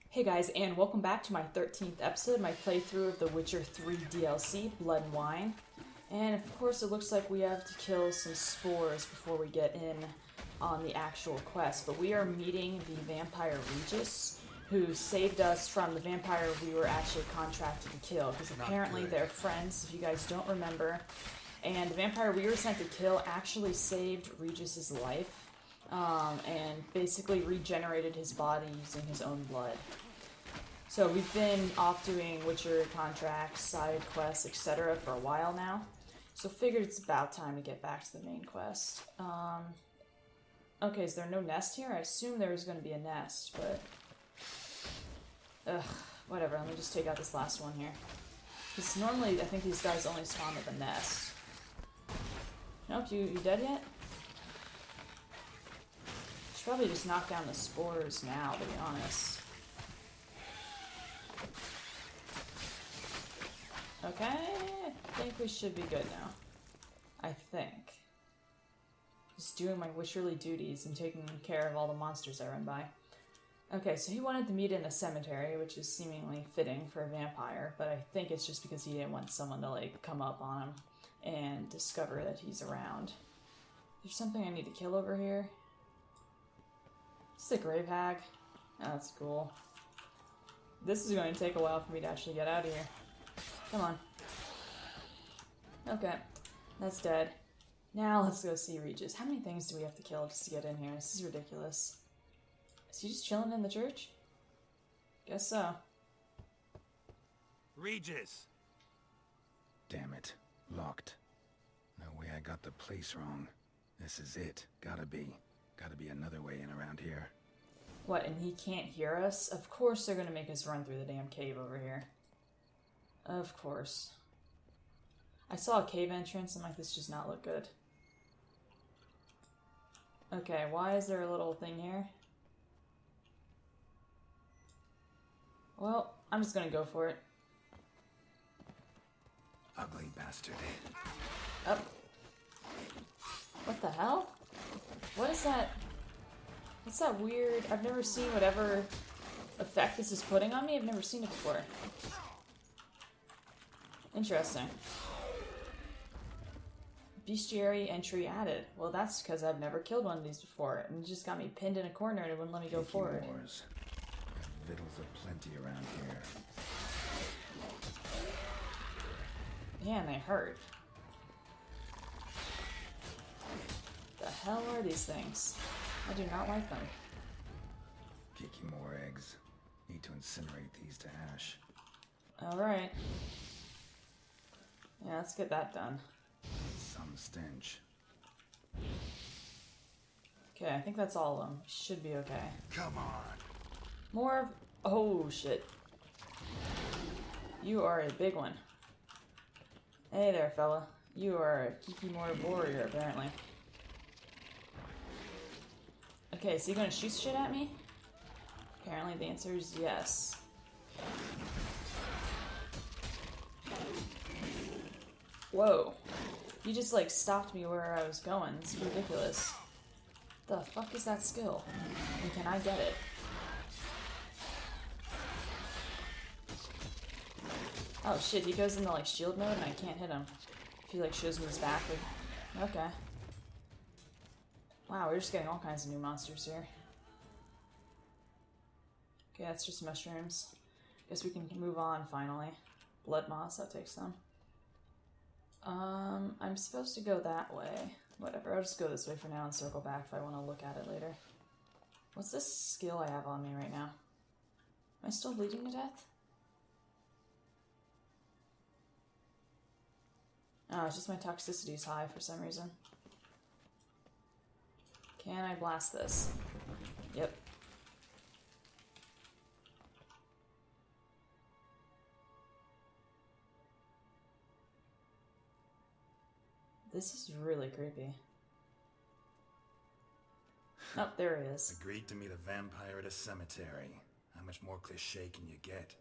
Hey guys, and welcome back to my 13th episode, my playthrough of The Witcher 3 DLC, Blood and Wine. And of course, it looks like we have to kill some spores before we get in on the actual quest. But we are meeting the vampire Regis, who saved us from the vampire we were actually contracted to kill. Because apparently they're friends, if you guys don't remember. And the vampire we were sent to kill actually saved Regis's life. And basically regenerated his body using his own blood. So we've been off doing Witcher contracts, side quests, etc. for a while now. So figured it's about time to get back to the main quest. Okay, is there no nest here? I assume there was going to be a nest, but... whatever, let me just take out this last one here. Because normally, I think these guys only spawn at the nest. Nope, you dead yet? Should probably just knock down the spores now, to be honest. Okay, I think we should be good now. I think. Just doing my witcherly duties and taking care of all the monsters I run by. Okay, so he wanted to meet in the cemetery, which is seemingly fitting for a vampire, but I think it's just because he didn't want someone to, like, come up on him and discover that he's around. There's something I need to kill over here. It's a grave hag. Oh, that's cool. This is going to take a while for me to actually get out of here. Come on. Okay, that's dead. Now let's go see Regis. How many things do we have to kill just to get in here? This is ridiculous. Is he just chilling in the church? Guess so. Regis! Damn it. Locked. No way I got the place wrong. This is it. Gotta be another way in around here. What, and he can't hear us? Of course they're gonna make us run through the damn cave over here. Of course. I saw a cave entrance, I'm like, this does not look good. Okay, why is there a little thing here? Well, I'm just gonna go for it. Ugly bastard. Oh. What the hell? What is that? What's that weird... I've never seen whatever effect this is putting on me. I've never seen it before. Interesting. Bestiary entry added. Well, that's because I've never killed one of these before. And it just got me pinned in a corner and it wouldn't let me go forward. Wars. Victuals are plenty around here. Yeah, and they hurt. The hell are these things? I do not like them. Kicking more eggs. Need to incinerate these to ash. Alright. Yeah, let's get that done. Some stench. Okay, I think that's all of them. Should be okay. Come on! More of... Oh, shit. You are a big one. Hey there, fella. You are a Kikimori warrior, apparently. Okay, so you gonna shoot shit at me? Apparently the answer is yes. Whoa. You just, like, stopped me where I was going. It's ridiculous. The fuck is that skill? And can I get it? Oh shit, he goes into, like, shield mode and I can't hit him. If he, like, shows me his back. Okay. Wow, we're just getting all kinds of new monsters here. Okay, that's just mushrooms. Guess we can move on, finally. Blood moss, that takes them. I'm supposed to go that way. Whatever, I'll just go this way for now and circle back if I want to look at it later. What's this skill I have on me right now? Am I still bleeding to death? Oh, it's just my toxicity is high for some reason. Can I blast this? Yep. This is really creepy. Oh, there he is. Agreed to meet a vampire at a cemetery. How much more cliché can you get?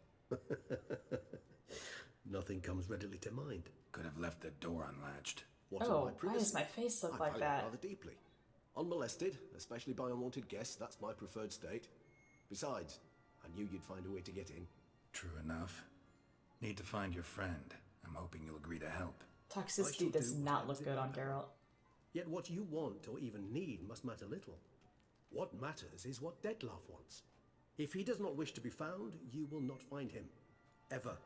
Nothing comes readily to mind. Could have left the door unlatched. What are my Oh, why privacy? does my face look I like value that? it rather deeply. Unmolested, especially by unwanted guests, that's my preferred state. Besides, I knew you'd find a way to get in. True enough. Need to find your friend. I'm hoping you'll agree to help. Toxicity does not look good on Geralt. Yet what you want or even need must matter little. What matters is what Detlaff wants. If he does not wish to be found, you will not find him. Ever.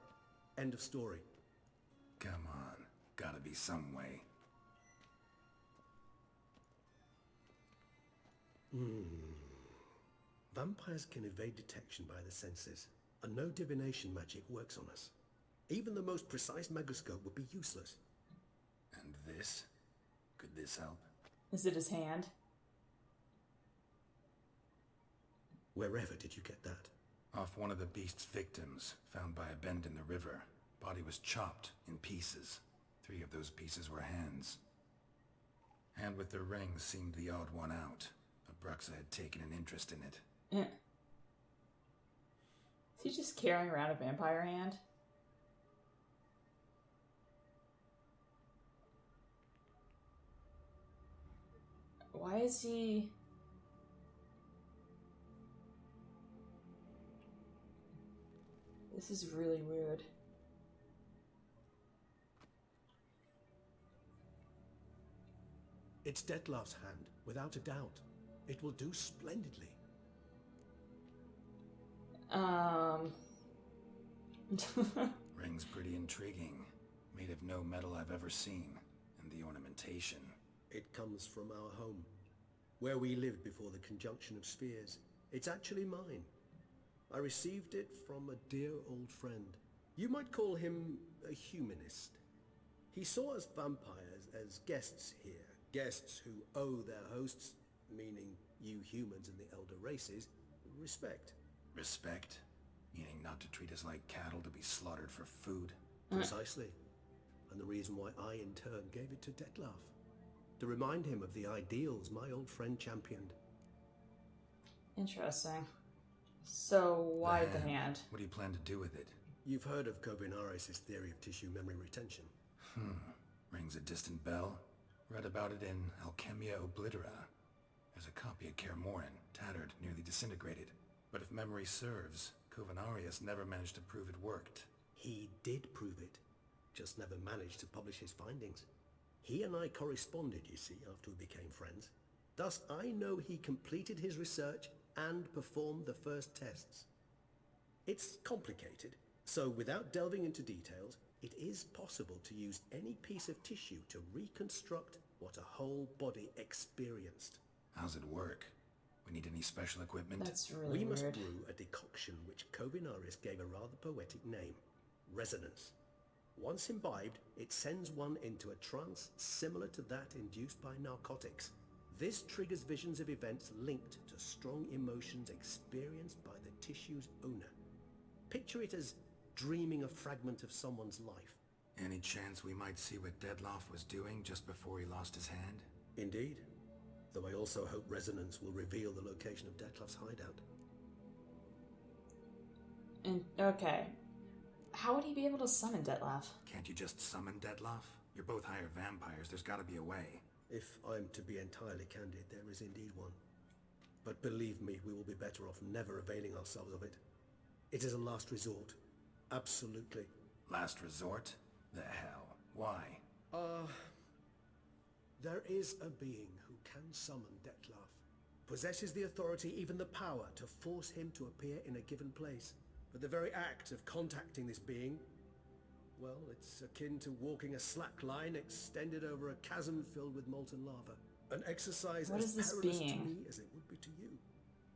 End of story. Come on. Gotta be some way. Vampires can evade detection by the senses, and no divination magic works on us. Even the most precise megascope would be useless. And this? Could this help? Is it his hand? Wherever did you get that? Off one of the beast's victims, found by a bend in the river. Body was chopped in pieces. 3 of those pieces were hands. Hand with the ring seemed the odd one out. Abruxa had taken an interest in it. Is he just carrying around a vampire hand? Why is he... This is really weird. It's Detlaff's hand, without a doubt. It will do splendidly. Ring's pretty intriguing. Made of no metal I've ever seen. And the ornamentation. It comes from our home, where we lived before the conjunction of spheres. It's actually mine. I received it from a dear old friend. You might call him a humanist. He saw us vampires as guests here. Guests who owe their hosts, meaning you humans and the elder races, respect. Respect? Meaning not to treat us like cattle to be slaughtered for food? Precisely. And the reason why I in turn gave it to Detlaff. To remind him of the ideals my old friend championed. Interesting. So, why the hand? What do you plan to do with it? You've heard of Kovinaris' theory of tissue memory retention. Rings a distant bell. Read about it in Alchemia Oblitera. There's a copy of Kermoran, tattered, nearly disintegrated. But if memory serves, Kovinaris never managed to prove it worked. He did prove it, just never managed to publish his findings. He and I corresponded, you see, after we became friends. Thus, I know he completed his research and performed the first tests. It's complicated, so without delving into details, it is possible to use any piece of tissue to reconstruct what a whole body experienced. How's it work? We need any special equipment? That's really We weird. must brew a decoction which Kovinaris gave a rather poetic name, resonance. Once imbibed, it sends one into a trance similar to that induced by narcotics. This triggers visions of events linked to strong emotions experienced by the tissue's owner. Picture it as dreaming a fragment of someone's life. Any chance we might see what Detlaff was doing just before he lost his hand? Indeed. Though I also hope resonance will reveal the location of Detlaff's hideout. And, okay. How would he be able to summon Detlaff? Can't you just summon Detlaff? You're both higher vampires, there's gotta be a way. If I'm to be entirely candid, there is indeed one. But believe me, we will be better off never availing ourselves of it. It is a last resort. Absolutely. Last resort? The hell? Why? There is a being who can summon Detlaff. Possesses the authority, even the power, to force him to appear in a given place. But the very act of contacting this being, well, it's akin to walking a slack line extended over a chasm filled with molten lava. An exercise What as is this perilous being? to me as it would be to you.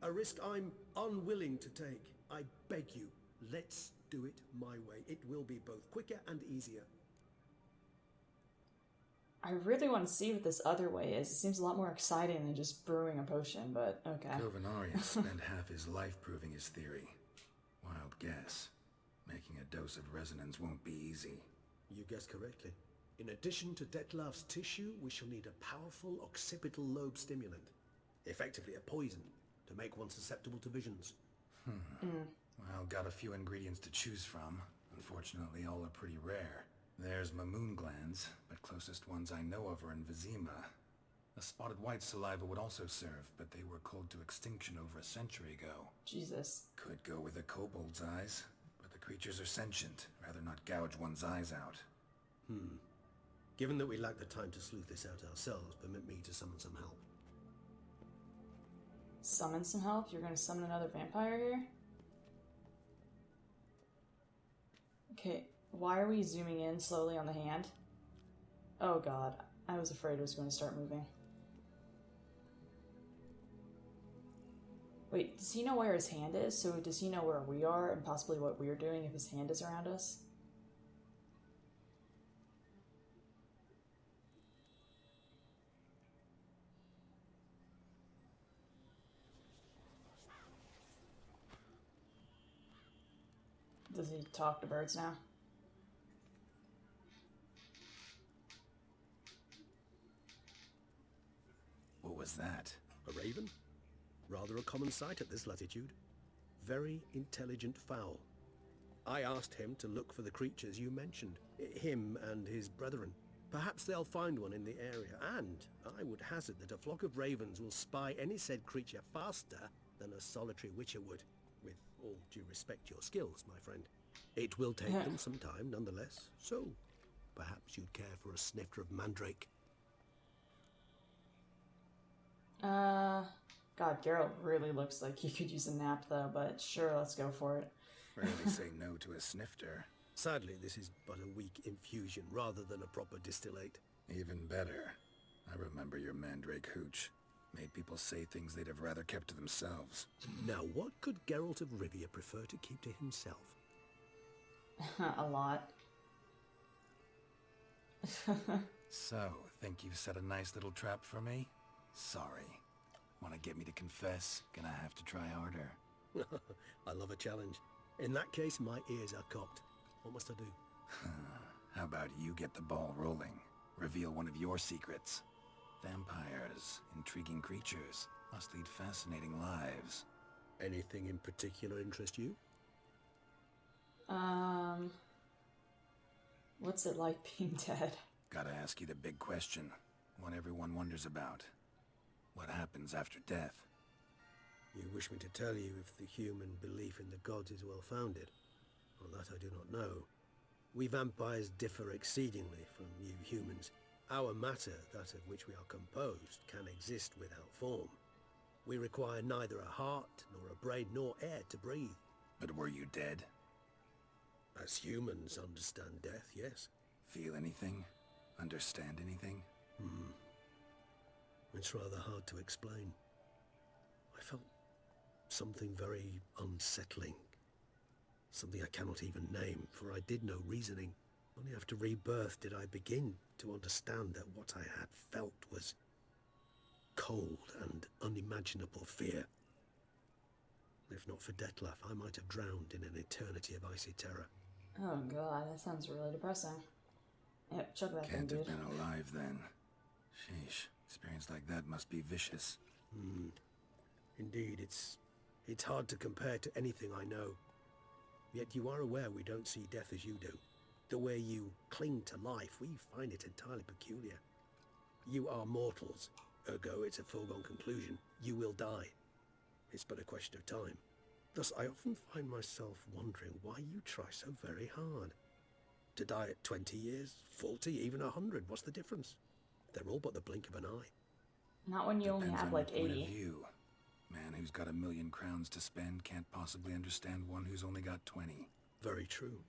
A risk I'm unwilling to take. I beg you, let's do it my way. It will be both quicker and easier. I really want to see what this other way is. It seems a lot more exciting than just brewing a potion, but okay. Kovinaris spent half his life proving his theory. Wild guess. Making a dose of resonance won't be easy. You guessed correctly. In addition to Detlaff's tissue, we shall need a powerful occipital lobe stimulant. Effectively a poison, to make one susceptible to visions. Well, got a few ingredients to choose from. Unfortunately, all are pretty rare. There's Mamoon glands, but closest ones I know of are in Vizima. A spotted white saliva would also serve, but they were cold to extinction over a century ago. Jesus. Could go with a kobold's eyes, but the creatures are sentient. Rather not gouge one's eyes out. Given that we lack the time to sleuth this out ourselves, permit me to summon some help. Summon some help? You're gonna summon another vampire here? Okay, why are we zooming in slowly on the hand? Oh god, I was afraid it was going to start moving. Wait, does he know where his hand is? So does he know where we are and possibly what we're doing if his hand is around us? Does he talk to birds now? What was that? A raven? Rather a common sight at this latitude. Very intelligent fowl. I asked him to look for the creatures you mentioned. Him and his brethren. Perhaps they'll find one in the area, and I would hazard that a flock of ravens will spy any said creature faster than a solitary witcher would. With all due respect to your skills, my friend. It will take them some time, nonetheless. So, perhaps you'd care for a snifter of mandrake. God, Geralt really looks like he could use a nap though, but sure, let's go for it. Rarely say no to a snifter. Sadly, this is but a weak infusion rather than a proper distillate. Even better. I remember your mandrake hooch. Made people say things they'd have rather kept to themselves. Now, what could Geralt of Rivia prefer to keep to himself? A lot. So, think you've set a nice little trap for me? Sorry. Want to get me to confess? Gonna have to try harder. I love a challenge. In that case, my ears are cocked. What must I do? How about you get the ball rolling? Reveal one of your secrets. Vampires, intriguing creatures, must lead fascinating lives. Anything in particular interest you? What's it like being dead? Gotta ask you the big question. One everyone wonders about. What happens after death? You wish me to tell you if the human belief in the gods is well founded? Well, that I do not know. We vampires differ exceedingly from you humans. Our matter, that of which we are composed, can exist without form. We require neither a heart, nor a brain, nor air to breathe. But were you dead? As humans understand death, yes. Feel anything? Understand anything? It's rather hard to explain. I felt something very unsettling. Something I cannot even name, for I did no reasoning. Only after rebirth did I begin to understand that what I had felt was cold and unimaginable fear. If not for Detlaff, I might have drowned in an eternity of icy terror. Oh god, that sounds really depressing. Yep, chug that thing, Can't dude. have been alive then. Sheesh, experience like that must be vicious. Indeed, it's hard to compare to anything I know. Yet you are aware we don't see death as you do. The way you cling to life, we find it entirely peculiar. You are mortals, ergo it's a foregone conclusion. You will die. It's but a question of time. Thus, I often find myself wondering why you try so very hard. To die at 20 years, 40, even 100, what's the difference? They're all but the blink of an eye. Not when you only Depends have on like your point 80. of view. Man who's got 1,000,000 crowns to spend can't possibly understand one who's only got 20. Very true.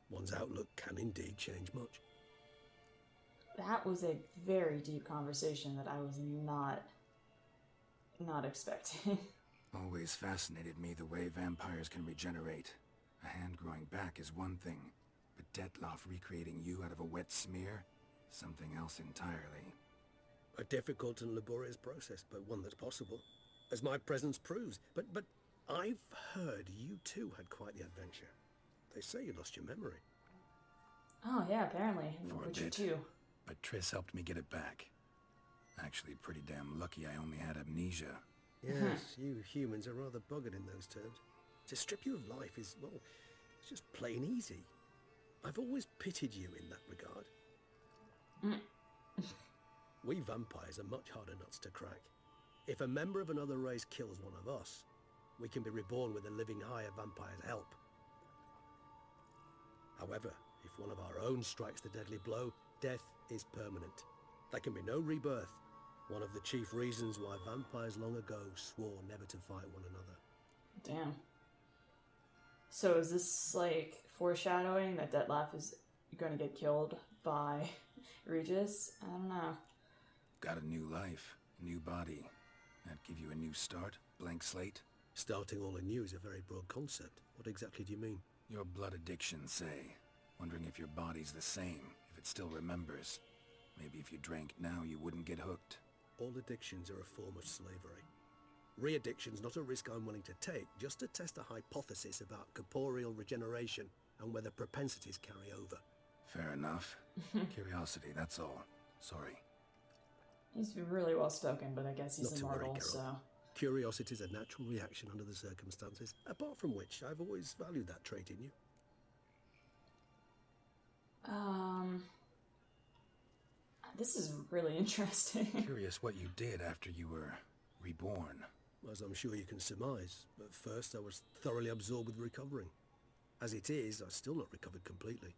One's outlook can indeed change much. That was a very deep conversation that I was not expecting. Always fascinated me the way vampires can regenerate. A hand growing back is one thing, but Detlaff recreating you out of a wet smear? Something else entirely. A difficult and laborious process, but one that's possible, as my presence proves. But I've heard you too had quite the adventure. They say you lost your memory. Oh yeah, apparently. In For a Witcher bit. 2. But Triss helped me get it back. Actually, pretty damn lucky I only had amnesia. Yes, you humans are rather buggered in those terms. To strip you of life is, well, it's just plain easy. I've always pitied you in that regard. We vampires are much harder nuts to crack. If a member of another race kills one of us, we can be reborn with a living higher vampire's help. However, if one of our own strikes the deadly blow, death is permanent. There can be no rebirth. One of the chief reasons why vampires long ago swore never to fight one another. Damn. So is this like foreshadowing that Detlaff is going to get killed by Regis? I don't know. Got a new life, a new body. That give you a new start? Blank slate? Starting all anew is a very broad concept. What exactly do you mean? Your blood addiction, say. Wondering if your body's the same, if it still remembers. Maybe if you drank now, you wouldn't get hooked. All addictions are a form of slavery. Re-addiction's not a risk I'm willing to take, just to test a hypothesis about corporeal regeneration and whether propensities carry over. Fair enough. Curiosity, that's all. Sorry. He's really well spoken, but I guess he's Not to worry, immortal, Geralt. so. Curiosity is a natural reaction under the circumstances, apart from which I've always valued that trait in you. This is really interesting. Curious what you did after you were reborn. As I'm sure you can surmise, at first I was thoroughly absorbed with recovering. As it is, I've still not recovered completely.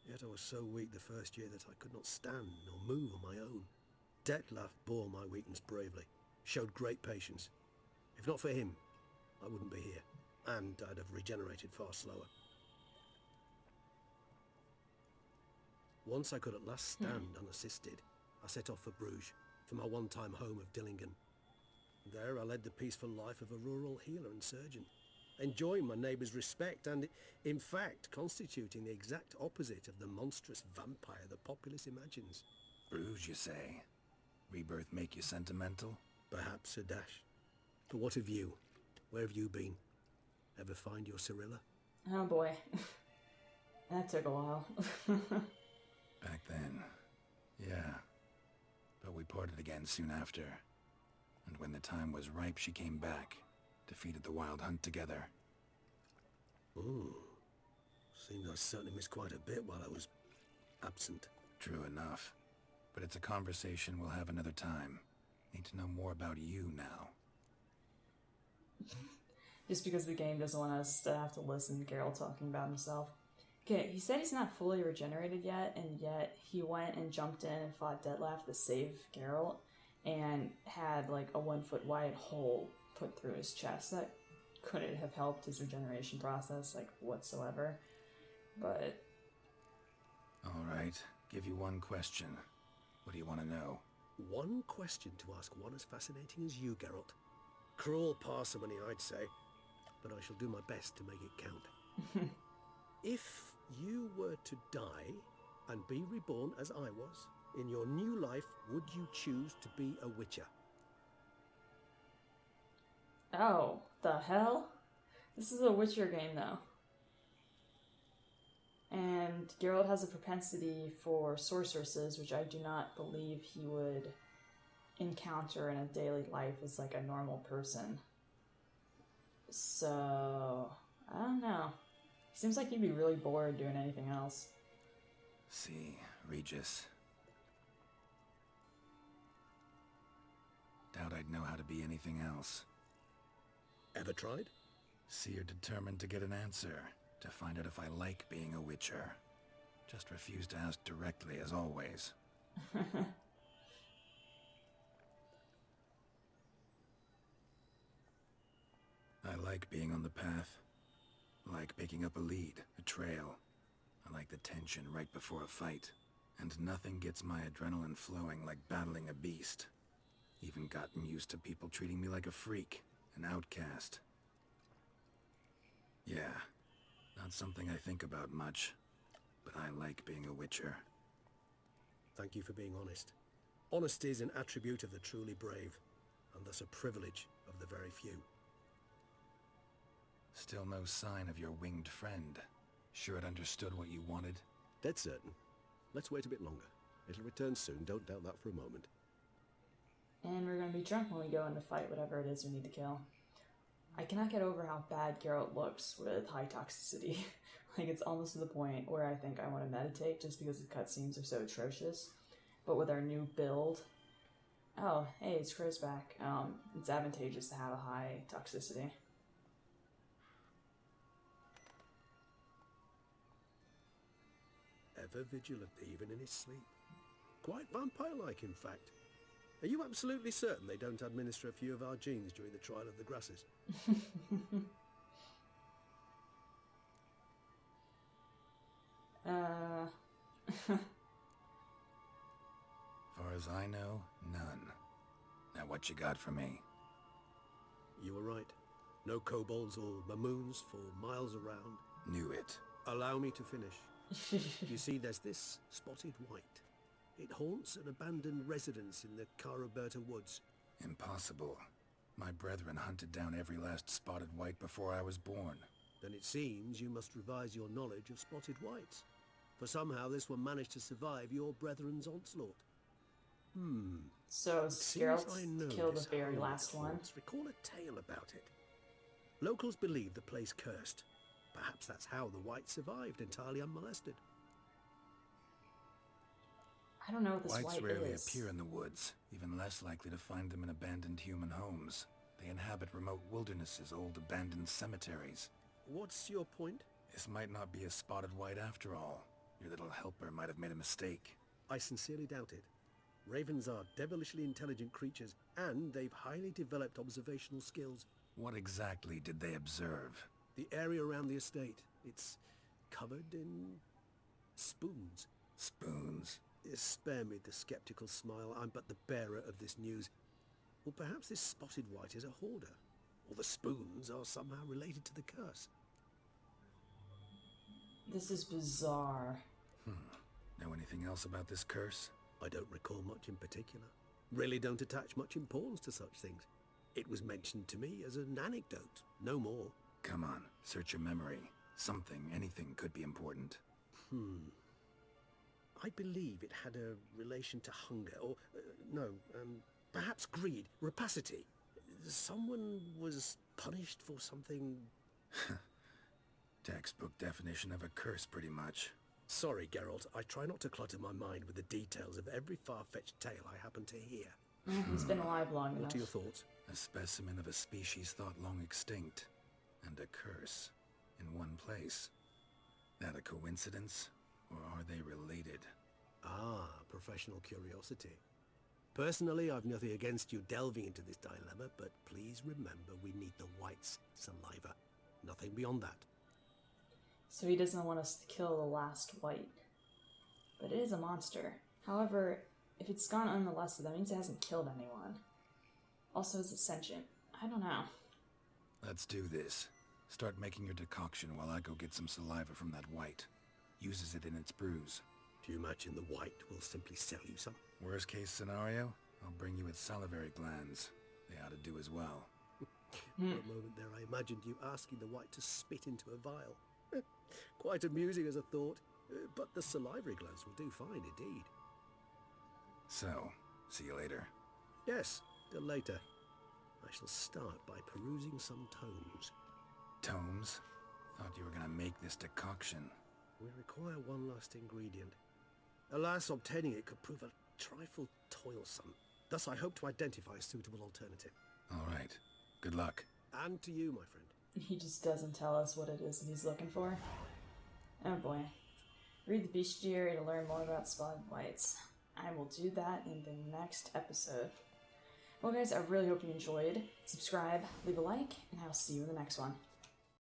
Yet I was so weak the first year that I could not stand nor move on my own. Detlaff bore my weakness bravely, showed great patience. If not for him, I wouldn't be here, and I'd have regenerated far slower. Once I could at last stand unassisted, I set off for Bruges, for my one-time home of Dillingen. There I led the peaceful life of a rural healer and surgeon, enjoying my neighbours' respect and, in fact, constituting the exact opposite of the monstrous vampire the populace imagines. Bruges, you say? Rebirth make you sentimental? Perhaps a dash. But what of you? Where have you been? Ever find your Cyrilla? Oh boy. That took a while. Back then, yeah. But we parted again soon after. And when the time was ripe, she came back. Defeated the Wild Hunt together. Ooh. Seems I certainly missed quite a bit while I was absent. True enough. But it's a conversation we'll have another time. Need to know more about you now. Just because the game doesn't want us to have to listen to Geralt talking about himself. Okay, he said he's not fully regenerated yet, and yet he went and jumped in and fought Detlaff to save Geralt, and had like a 1 foot wide hole put through his chest. That couldn't have helped his regeneration process, like, whatsoever. But... Alright, give you one question. What do you want to know? One question to ask one as fascinating as you, Geralt. Cruel parsimony, I'd say, but I shall do my best to make it count. If you were to die and be reborn as I was, in your new life, would you choose to be a witcher? Oh, the hell? This is a Witcher game, though. And Geralt has a propensity for sorceresses, which I do not believe he would encounter in a daily life as like a normal person. So, I don't know. Seems like he'd be really bored doing anything else. See, Regis. Doubt I'd know how to be anything else. Ever tried? See, you're determined to get an answer. To find out if I like being a witcher. Just refuse to ask directly, as always. I like being on the path. Like picking up a lead, a trail. I like the tension right before a fight. And nothing gets my adrenaline flowing like battling a beast. Even gotten used to people treating me like a freak, an outcast. Yeah, not something I think about much, but I like being a witcher. Thank you for being honest. Honesty is an attribute of the truly brave, and thus a privilege of the very few. Still no sign of your winged friend. Sure it understood what you wanted? Dead certain. Let's wait a bit longer. It'll return soon, don't doubt that for a moment. And we're gonna be drunk when we go in to fight whatever it is we need to kill. I cannot get over how bad Geralt looks with high toxicity. Like, it's almost to the point where I think I want to meditate just because the cutscenes are so atrocious. But with our new build... Oh, hey, it's Chris back. It's advantageous to have a high toxicity. Ever vigilant, even in his sleep. Quite vampire-like, in fact. Are you absolutely certain they don't administer a few of our genes during the trial of the grasses? Far as I know, none. Now what you got for me? You were right. No kobolds or mamoons for miles around. Knew it. Allow me to finish. You see, there's this spotted white. It haunts an abandoned residence in the Caraberta woods. Impossible. My brethren hunted down every last spotted white before I was born. Then it seems you must revise your knowledge of spotted whites. For somehow this one managed to survive your brethren's onslaught. So, Geralt killed the very last one. Recall a tale about it. Locals believe the place cursed. Perhaps that's how the whites survived entirely unmolested. I don't know what this Whites white rarely is. appear in the woods, even less likely to find them in abandoned human homes. They inhabit remote wildernesses, old abandoned cemeteries. What's your point? This might not be a spotted white after all. Your little helper might have made a mistake. I sincerely doubt it. Ravens are devilishly intelligent creatures, and they've highly developed observational skills. What exactly did they observe? The area around the estate, it's covered in spoons. Spoons? Spare me the skeptical smile. I'm but the bearer of this news. Or perhaps this spotted white is a hoarder. Or the spoons are somehow related to the curse. This is bizarre. Know anything else about this curse? I don't recall much in particular. Really don't attach much importance to such things. It was mentioned to me as an anecdote, no more. Come on, search your memory. Something, anything could be important. I believe it had a relation to hunger, or, perhaps greed, rapacity. Someone was punished for something... Textbook definition of a curse, pretty much. Sorry, Geralt, I try not to clutter my mind with the details of every far-fetched tale I happen to hear. He's been alive long enough. What are your thoughts? A specimen of a species thought long extinct. And a curse. In one place. That a coincidence? Or are they related? Ah, professional curiosity. Personally, I've nothing against you delving into this dilemma, but please remember we need the white's saliva. Nothing beyond that. So he doesn't want us to kill the last white. But it is a monster. However, if it's gone unmolested, that means it hasn't killed anyone. Also, it's sentient. I don't know. Let's do this. Start making your decoction while I go get some saliva from that white. Uses it in its brews. Do you imagine the white will simply sell you some? Worst case scenario, I'll bring you its salivary glands. They ought to do as well. For a moment there, I imagined you asking the white to spit into a vial. Quite amusing as a thought, but the salivary glands will do fine indeed. So, see you later. Yes, till later. I shall start by perusing some tomes. Tomes? Thought you were gonna make this decoction. We require one last ingredient. Alas, obtaining it could prove a trifle toilsome. Thus, I hope to identify a suitable alternative. All right. Good luck. And to you, my friend. He just doesn't tell us what it is that he's looking for. Oh boy. Read the bestiary to learn more about spotted whites. I will do that in the next episode. Well guys, I really hope you enjoyed. Subscribe, leave a like, and I'll see you in the next one.